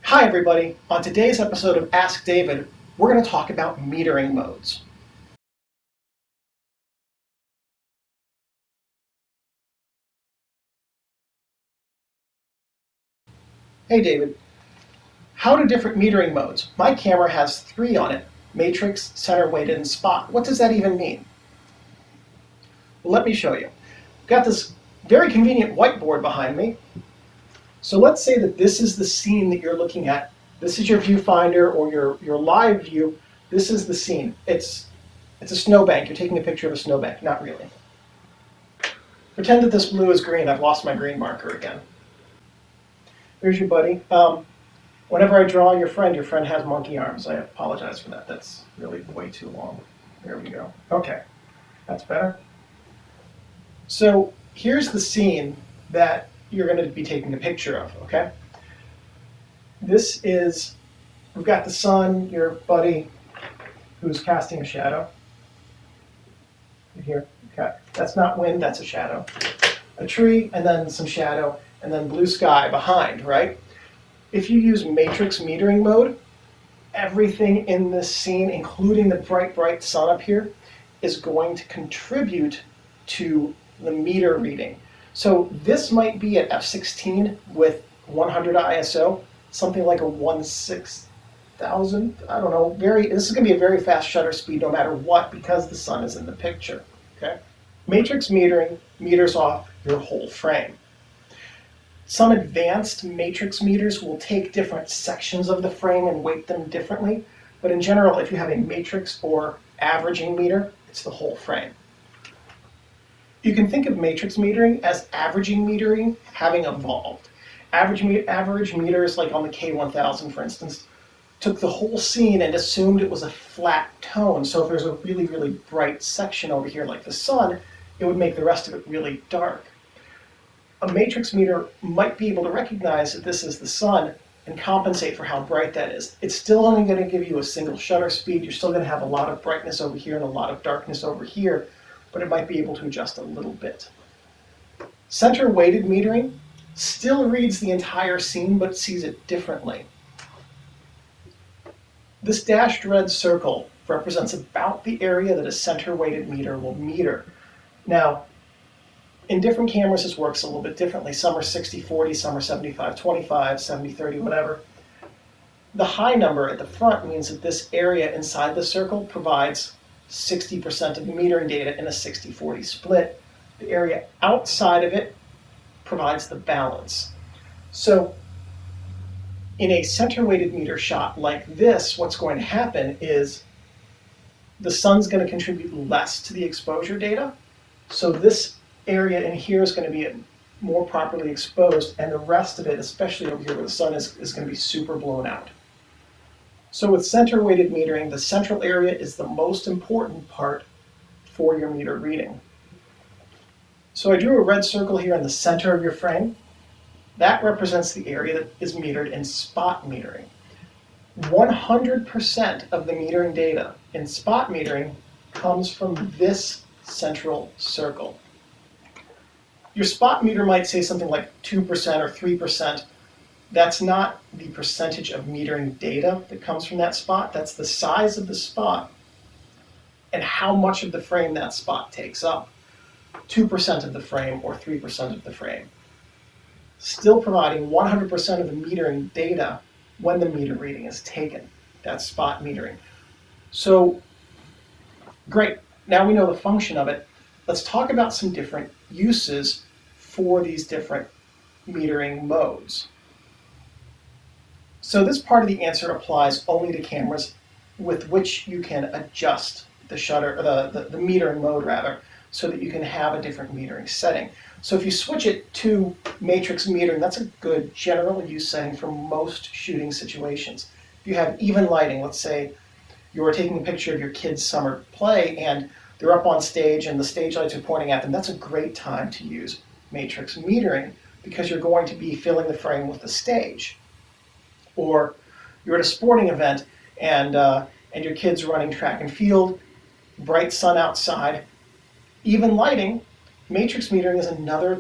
Hi everybody, on today's episode of Ask David, we're going to talk about metering modes. Hey David, how do different metering modes? My camera has 3 on it: matrix, center weighted, and spot. What does that even mean? Well, let me show you. I've got this very convenient whiteboard behind me. So let's say that this is the scene that you're looking at. This is your viewfinder or your live view. This is the scene. It's a snowbank. You're taking a picture of a snowbank. Not really. Pretend that this blue is green. I've lost my green marker again. Here's your buddy. Whenever I draw your friend has monkey arms. I apologize for that. That's really way too long. There we go. Okay, that's better. So here's the scene that you're going to be taking a picture of, okay? This is, we've got the sun, your buddy, who's casting a shadow. Here, okay. That's not wind, that's a shadow. A tree, and then some shadow, and then blue sky behind, right? If you use matrix metering mode, everything in this scene, including the bright sun up here, is going to contribute to the meter reading. So this might be at f16 with 100 ISO, something like a 1/6000. I don't know. This is going to be a very fast shutter speed no matter what, because the sun is in the picture. Okay. Matrix metering meters off your whole frame. Some advanced matrix meters will take different sections of the frame and weight them differently, but in general, if you have a matrix or averaging meter, it's the whole frame. You can think of matrix metering as averaging metering having evolved. Average meters, like on the K1000 for instance, took the whole scene and assumed it was a flat tone. So if there's a really, really bright section over here like the sun, it would make the rest of it really dark. A matrix meter might be able to recognize that this is the sun and compensate for how bright that is. It's still only going to give you a single shutter speed. You're still going to have a lot of brightness over here and a lot of darkness over here, but it might be able to adjust a little bit. Center weighted metering still reads the entire scene but sees it differently. This dashed red circle represents about the area that a center weighted meter will meter. Now, in different cameras, this works a little bit differently. Some are 60/40, some are 75/25, 70/30, whatever. The high number at the front means that this area inside the circle provides 60% of the metering data in a 60/40 split. The area outside of it provides the balance. So in a center-weighted meter shot like this, what's going to happen is the sun's going to contribute less to the exposure data. So this area in here is going to be more properly exposed, and the rest of it, especially over here where the sun is going to be super blown out. So with center-weighted metering, the central area is the most important part for your meter reading. So I drew a red circle here in the center of your frame. That represents the area that is metered in spot metering. 100% of the metering data in spot metering comes from this central circle. Your spot meter might say something like 2% or 3%. That's not the percentage of metering data that comes from that spot. That's the size of the spot and how much of the frame that spot takes up. 2% of the frame or 3% of the frame. Still providing 100% of the metering data when the meter reading is taken. That's spot metering. So, great. Now we know the function of it. Let's talk about some different uses for these different metering modes. So this part of the answer applies only to cameras with which you can adjust the shutter, the metering mode rather, so that you can have a different metering setting. So if you switch it to matrix metering, that's a good general use setting for most shooting situations. If you have even lighting, let's say you're taking a picture of your kids' summer play and they're up on stage and the stage lights are pointing at them, that's a great time to use matrix metering because you're going to be filling the frame with the stage. Or you're at a sporting event and your kid's running track and field, bright sun outside, even lighting. Matrix metering is another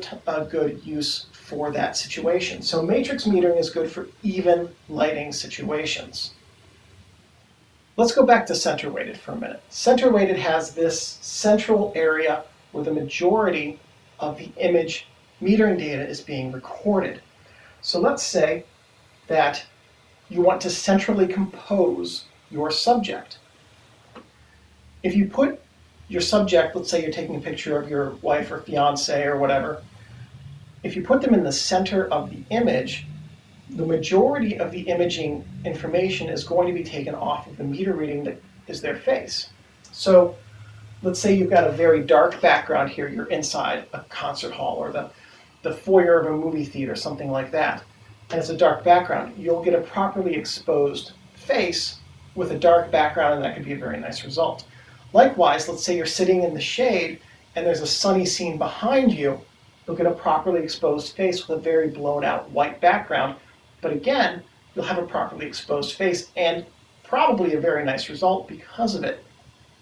good use for that situation. So matrix metering is good for even lighting situations. Let's go back to center weighted for a minute. Center weighted has this central area where the majority of the image metering data is being recorded. So let's say that you want to centrally compose your subject. If you put your subject, let's say you're taking a picture of your wife or fiance or whatever, if you put them in the center of the image, the majority of the imaging information is going to be taken off of the meter reading that is their face. So let's say you've got a very dark background here, you're inside a concert hall or the foyer of a movie theater, something like that, and it's a dark background. You'll get a properly exposed face with a dark background, and that could be a very nice result. Likewise, let's say you're sitting in the shade and there's a sunny scene behind you, you'll get a properly exposed face with a very blown out white background, but again, you'll have a properly exposed face and probably a very nice result because of it.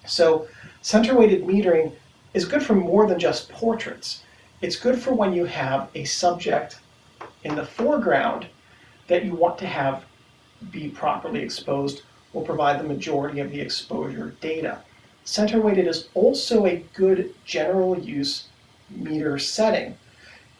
So center weighted metering is good for more than just portraits. It's good for when you have a subject in the foreground that you want to have be properly exposed, will provide the majority of the exposure data. Center weighted is also a good general use meter setting.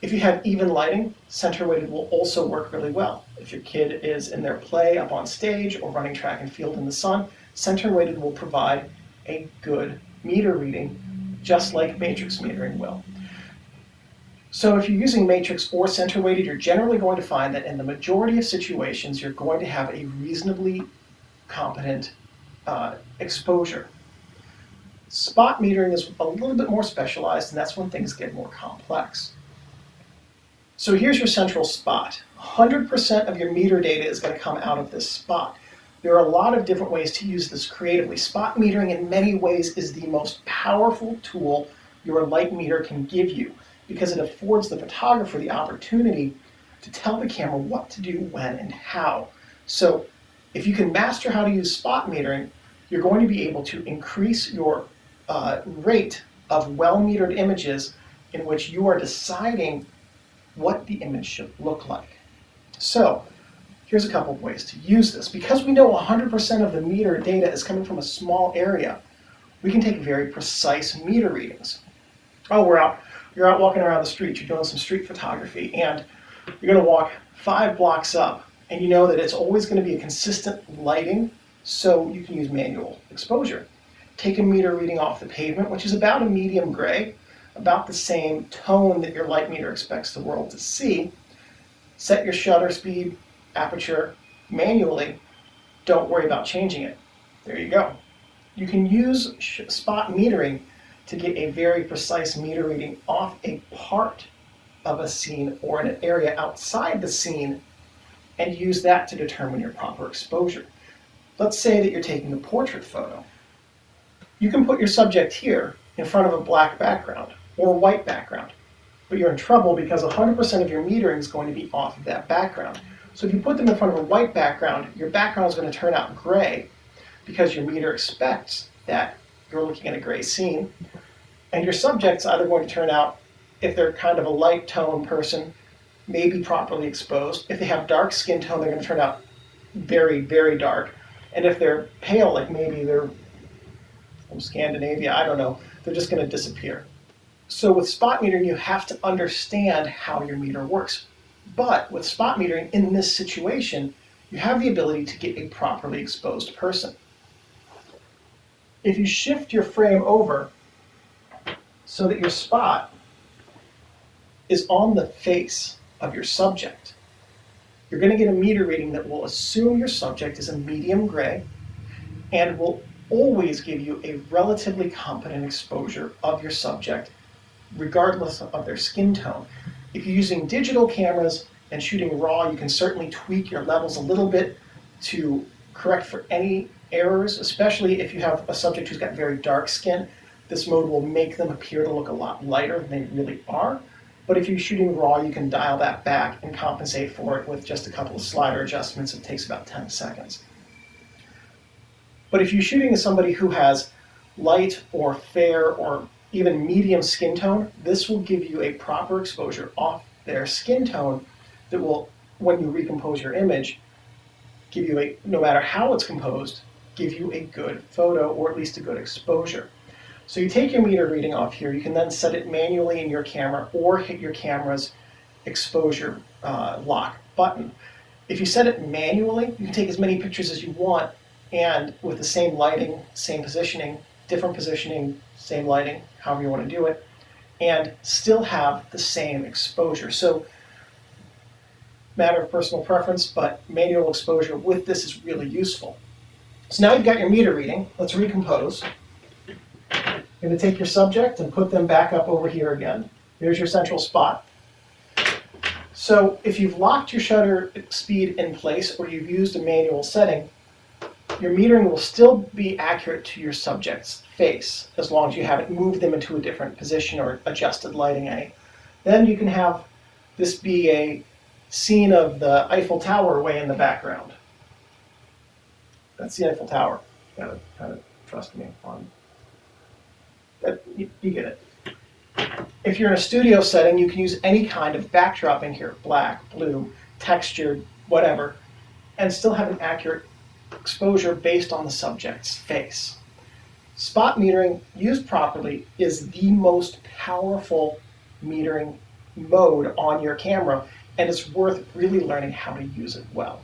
If you have even lighting, center weighted will also work really well. If your kid is in their play up on stage or running track and field in the sun, center weighted will provide a good meter reading, just like matrix metering will. So if you're using matrix or center weighted, you're generally going to find that in the majority of situations, you're going to have a reasonably competent exposure. Spot metering is a little bit more specialized, and that's when things get more complex. So here's your central spot. 100% of your meter data is going to come out of this spot. There are a lot of different ways to use this creatively. Spot metering in many ways is the most powerful tool your light meter can give you, because it affords the photographer the opportunity to tell the camera what to do, when, and how. So if you can master how to use spot metering, you're going to be able to increase your rate of well-metered images in which you are deciding what the image should look like. So here's a couple of ways to use this. Because we know 100% of the meter data is coming from a small area, we can take very precise meter readings. Oh, you're out walking around the street, you're doing some street photography, and you're going to walk 5 blocks up, and you know that it's always going to be a consistent lighting, so you can use manual exposure. Take a meter reading off the pavement, which is about a medium gray, about the same tone that your light meter expects the world to see. Set your shutter speed, aperture manually. Don't worry about changing it. There you go. You can use spot metering to get a very precise meter reading off a part of a scene or in an area outside the scene, and use that to determine your proper exposure. Let's say that you're taking a portrait photo. You can put your subject here in front of a black background or a white background, but you're in trouble because 100% of your metering is going to be off of that background. So if you put them in front of a white background, your background is going to turn out gray because your meter expects that you're looking at a gray scene, and your subject's either going to turn out, if they're kind of a light tone person, maybe properly exposed. If they have dark skin tone, they're going to turn out very, very dark. And if they're pale, like maybe they're from Scandinavia, I don't know, they're just going to disappear. So with spot metering, you have to understand how your meter works. But with spot metering in this situation, you have the ability to get a properly exposed person. If you shift your frame over so that your spot is on the face of your subject, you're going to get a meter reading that will assume your subject is a medium gray and will always give you a relatively competent exposure of your subject regardless of their skin tone. If you're using digital cameras and shooting raw, you can certainly tweak your levels a little bit to correct for any errors, especially if you have a subject who's got very dark skin. This mode will make them appear to look a lot lighter than they really are. But if you're shooting raw, you can dial that back and compensate for it with just a couple of slider adjustments. It takes about 10 seconds. But if you're shooting as somebody who has light or fair or even medium skin tone, this will give you a proper exposure off their skin tone that will, when you recompose your image, give you a, no matter how it's composed, give you a good photo or at least a good exposure. So you take your meter reading off here, you can then set it manually in your camera or hit your camera's exposure lock button. If you set it manually, you can take as many pictures as you want, and with the same lighting, same positioning, different positioning, same lighting, however you want to do it, and still have the same exposure. So, matter of personal preference, but manual exposure with this is really useful. So now you've got your meter reading. Let's recompose. You're going to take your subject and put them back up over here again. Here's your central spot. So if you've locked your shutter speed in place or you've used a manual setting, your metering will still be accurate to your subject's face as long as you haven't moved them into a different position or adjusted lighting any. Then you can have this be a scene of the Eiffel Tower way in the background. That's the Eiffel Tower. You gotta kind of trust me on that. You get it. If you're in a studio setting, you can use any kind of backdrop in here, black, blue, textured, whatever, and still have an accurate exposure based on the subject's face. Spot metering, used properly, is the most powerful metering mode on your camera, and it's worth really learning how to use it well.